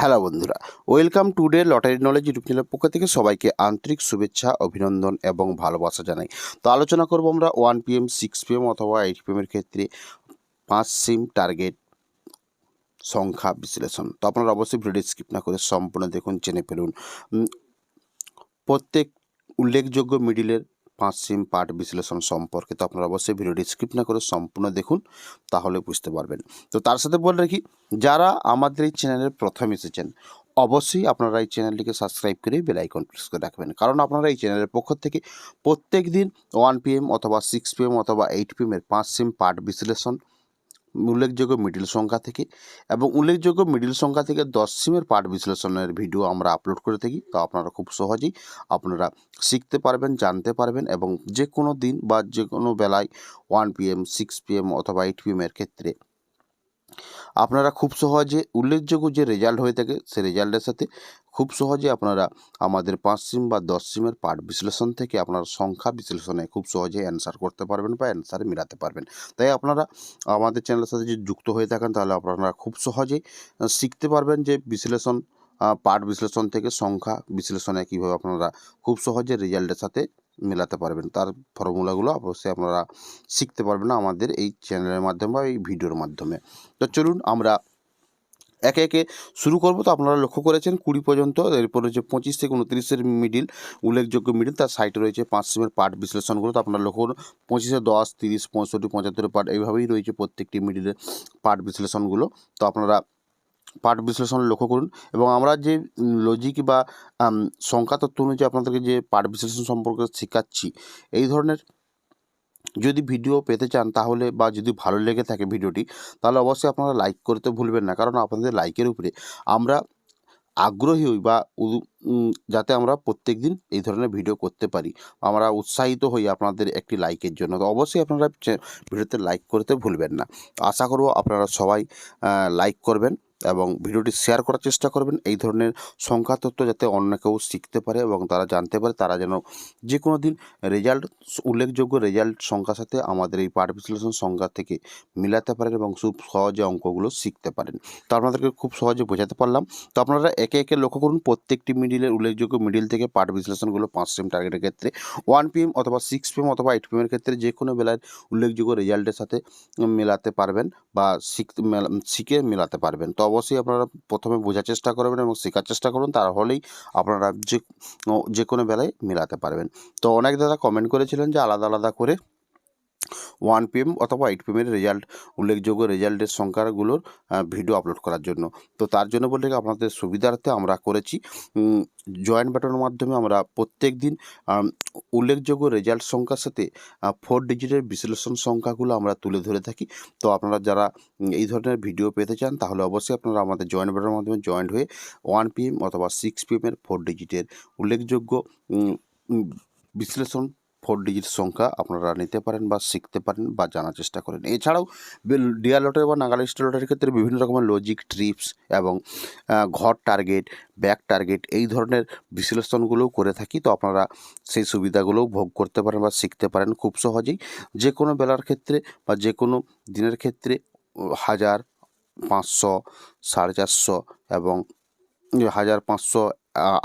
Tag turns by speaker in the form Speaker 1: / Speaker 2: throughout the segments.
Speaker 1: Hello বন্ধুরা, welcome today lottery knowledge YouTube চ্যানেলের পক্ষ থেকে সবাইকে আন্তরিক শুভেচ্ছা, অভিনন্দন এবং ভালোবাসা জানাই। তো আলোচনা করব আমরা 1 PM 6 PM অথবা 8 PM এর ক্ষেত্রে 5 সিম টার্গেট সংখ্যা বিশ্লেষণ। তো আপনারা অবশ্যই ভিডিওটি স্কিপ না করে সম্পূর্ণ দেখুন, জেনে ফেলুন প্রত্যেক উল্লেখযোগ্য মিডিলের 5 সিম পার্ট বিশ্লেষণ সম্পর্কে। তো আপনারা অবশ্যই ভিডিওটি স্কিপ না করে সম্পূর্ণ দেখুন, তাহলে বুঝতে পারবেন। তো তার সাথে বলে রাখি, যারা আমাদের এই চ্যানেলের প্রথম এসেছেন অবশ্যই আপনারা এই চ্যানেলটিকে সাবস্ক্রাইব করে বেল আইকন প্রেস করে রাখবেন, কারণ আপনারা এই চ্যানেলের পক্ষ থেকে প্রত্যেক দিন 1 PM অথবা 6 PM অথবা 8 PM এর 5 সিম পার্ট বিশ্লেষণ, উল্লেখযোগ্য মিডিল সংখ্যা থেকে এবং উল্লেখযোগ্য মিডিল সংখ্যা থেকে 10 সিমের পার্ট বিশ্লেষণের ভিডিও আমরা আপলোড করে থাকি। তো আপনারা খুব সহজেই আপনারা শিখতে পারবেন, জানতে পারবেন এবং যে কোনো দিন বা যে কোনো বেলায় 1 PM 6 PM অথবা 8 PM এর ক্ষেত্রে আপনারা খুব সহজে উল্লেখযোগ্য যে রেজাল্ট হয়ে থাকে সেই রেজাল্টের সাথে খুব সহজে আপনারা আমাদের 5 সিম বা 10 সিমের পার্ট বিশ্লেষণ থেকে আপনার সংখ্যা বিশ্লেষণে খুব সহজে অ্যান্সার করতে পারবেন বা অ্যান্সার মিলাতে পারবেন। তাই আপনারা আমাদের চ্যানেলের সাথে যদি যুক্ত হয়ে থাকেন তাহলে আপনারা খুব সহজেই শিখতে পারবেন যে বিশ্লেষণ, পার্ট বিশ্লেষণ থেকে সংখ্যা বিশ্লেষণে কীভাবে আপনারা খুব সহজে রেজাল্টের সাথে মেলাতে পারবেন। তার ফর্মুলাগুলো অবশ্যই আপনারা শিখতে পারবেন আমাদের এই চ্যানেলের মাধ্যমে বা এই ভিডিওর মাধ্যমে। তো চলুন আমরা একে একে শুরু করব। তো আপনারা লক্ষ্য করেছেন 20 পর্যন্ত, এরপর রয়েছে 25 থেকে 29-এর মিডিল, উল্লেখযোগ্য মিডিল, তার সাইডে রয়েছে 5 সিমের পার্ট বিশ্লেষণগুলো। তো আপনারা লক্ষ্য করুন 25-এ 10, 30, 65, 75-এর পার্ট, এইভাবেই রয়েছে প্রত্যেকটি মিডিলের পার্ট বিশ্লেষণগুলো। তো আপনারা পার্ট বিশ্লেষণ লক্ষ্য করুন এবং আমরা যে লজিক বা সংখ্যা তত্ত্ব অনুযায়ী আপনাদেরকে যে পার্ট বিশ্লেষণ সম্পর্কে শেখাচ্ছি, এই ধরনের যদি ভিডিও পেতে চান তাহলে বা যদি ভালো লেগে থাকে ভিডিওটি, তাহলে অবশ্যই আপনারা লাইক করতে ভুলবেন না, কারণ আপনাদের লাইকের উপরে আমরা আগ্রহী হই বা যাতে আমরা প্রত্যেক দিন এই ধরনের ভিডিও করতে পারি, আমরা উৎসাহিত হই আপনাদের একটি লাইকের জন্য। তো অবশ্যই আপনারা ভিডিওতে লাইক করতে ভুলবেন না। আশা করব আপনারা সবাই লাইক করবেন এবং ভিডিওটি শেয়ার করার চেষ্টা করবেন। এই ধরনের সংখ্যা তত্ত্ব যাতে অন্য কেউ শিখতে পারে এবং তারা জানতে পারে, তারা যেন যে কোনো দিন রেজাল্ট, উল্লেখযোগ্য রেজাল্ট সংখ্যার সাথে আমাদের এই পাঠ বিশ্লেষণ সংখ্যা থেকে মিলাতে পারেন এবং খুব সহজে অঙ্কগুলো শিখতে পারেন। তো আপনাদেরকে খুব সহজে বোঝাতে পারলাম। তো আপনারা একে একে লক্ষ্য করুন প্রত্যেকটি মিডিলের উল্লেখযোগ্য মিডিল থেকে পার্ট বিশ্লেষণগুলো 5 সিম টার্গেটের ক্ষেত্রে 1 PM অথবা 6 PM অথবা 8 PM এর ক্ষেত্রে যে কোনো বেলায় উল্লেখযোগ্য রেজাল্টের সাথে মেলাতে পারবেন বা শিখে মেলাতে পারবেন। তো অবশ্যই আপনারা প্রথমে বোঝার চেষ্টা করবেন এবং শেখার চেষ্টা করুন, তাহলেই আপনারা যে কোনো বেলায় মেলাতে পারবেন। তো অনেক দাদা কমেন্ট করেছিলেন যে আলাদা আলাদা করে 1 PM অথবা 8 PM এর রেজাল্ট, উল্লেখযোগ্য রেজাল্টের সংখ্যাগুলোর ভিডিও আপলোড করার জন্য। তো তার জন্য বলতে আপনাদের সুবিধার্থে আমরা করেছি জয়েন্ট বাটনের মাধ্যমে আমরা প্রত্যেক দিন উল্লেখযোগ্য রেজাল্ট সংখ্যার সাথে 4 ডিজিটের বিশ্লেষণ সংখ্যাগুলো আমরা তুলে ধরে থাকি। তো আপনারা যারা এই ধরনের ভিডিও পেতে চান তাহলে অবশ্যই আপনারা আমাদের জয়েন্ট বাটনের মাধ্যমে জয়েন্ট হয়ে 1 PM অথবা 6 PM এর 4 ডিজিটের উল্লেখযোগ্য বিশ্লেষণ 4 ডিজিট সংখ্যা আপনারা নিতে পারেন বা শিখতে পারেন বা জানার চেষ্টা করেন। এছাড়াও ডিয়ার লটারি বা নাগাল স্টার লটারির ক্ষেত্রে বিভিন্ন রকমের লজিক, ট্রিপস এবং ঘর টার্গেট, ব্যাক টার্গেট, এই ধরনের বিশ্লেষণগুলোও করে থাকি। তো আপনারা সেই সুবিধাগুলোও ভোগ করতে পারেন বা শিখতে পারেন খুব সহজেই। যে কোনো বেলার ক্ষেত্রে বা যে কোনো দিনের ক্ষেত্রে 1000, 500, 450 এবং 1000, 500,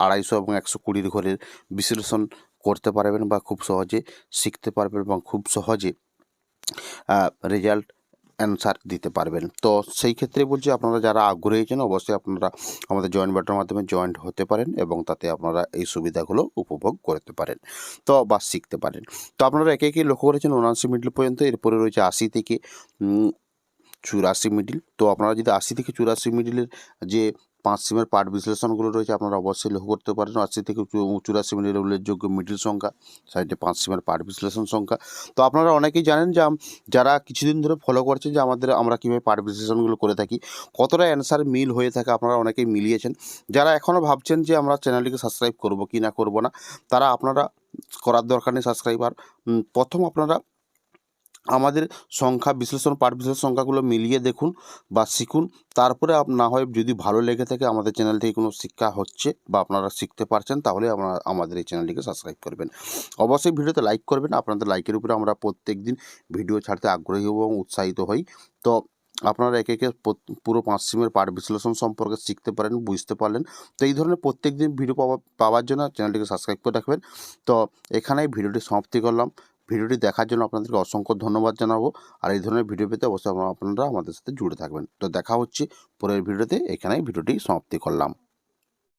Speaker 1: 250 এবং 120 ঘরের বিশ্লেষণ করতে পারবেন বা খুব সহজে শিখতে পারবেন এবং খুব সহজে রেজাল্ট অ্যান্সার দিতে পারবেন। তো সেই ক্ষেত্রে বলছি আপনারা যারা আগ্রহী আছেন অবশ্যই আপনারা আমাদের জয়েন্ট বাটনের মাধ্যমে জয়েন্ট হতে পারেন এবং তাতে আপনারা এই সুবিধাগুলো উপভোগ করতে পারেন তো বা শিখতে পারেন। তো আপনারা একে একে লক্ষ্য করেছেন 79 মিডল পর্যন্ত, এরপরে রয়েছে 80 থেকে 84 মিডিল। তো আপনারা যদি 80 থেকে 84 মিডিলের যে 5 সিমের পার্ট বিশ্লেষণগুলো রয়েছে আপনারা অবশ্যই লক্ষ্য করতে পারেন। 80 থেকে 84 মিডিলের উল্লেখযোগ্য মিডিল সংখ্যা, সাইডে 5 সিমের পার্ট বিশ্লেষণ সংখ্যা। তো আপনারা অনেকেই জানেন যে যারা কিছুদিন ধরে ফলো করছেন যে আমরা কীভাবে পার্ট বিশ্লেষণগুলো করে থাকি, কতটা অ্যান্সার মিল হয়ে থাকে আপনারা অনেকেই মিলিয়েছেন। যারা এখনও ভাবছেন যে আমরা চ্যানেলটিকে সাবস্ক্রাইব করব কি না করব না, তারা আপনারা করার দরকার নেই সাবস্ক্রাইবার। প্রথম আপনারা আমাদের সংখ্যা বিশ্লেষণ, পার্ট বিশ্লেষণ সংখ্যাগুলো মিলিয়ে দেখুন বা শিখুন। তারপরে না হয় যদি ভালো লেগে থাকে আমাদের চ্যানেল থেকে কোনো শিক্ষা হচ্ছে বা আপনারা শিখতে পারছেন, তাহলে আমাদের এই চ্যানেলটিকে সাবস্ক্রাইব করবেন। অবশ্যই ভিডিওতে লাইক করবেন। আপনাদের লাইকের উপরে আমরা প্রত্যেক দিন ভিডিও ছাড়তে আগ্রহী এবং উৎসাহিত হই। তো আপনারা একে একে পুরো 5 সিমের পার্ট বিশ্লেষণ সম্পর্কে শিখতে পারেন, বুঝতে পারলেন। তো এই ধরনের প্রত্যেক দিন ভিডিও পাওয়ার জন্য চ্যানেলটিকে সাবস্ক্রাইব করে রাখবেন। তো এখানেই ভিডিওটি সমাপ্তি করলাম। ভিডিওটি দেখার জন্য আপনাদেরকে অসংখ্য ধন্যবাদ জানাবো। আর এই ধরনের ভিডিও পেতে অবশ্যই আপনারা আমাদের সাথে জুড়ে থাকবেন। তো দেখা হচ্ছে পরের ভিডিওতে। এখানেই ভিডিওটি সমাপ্তি করলাম।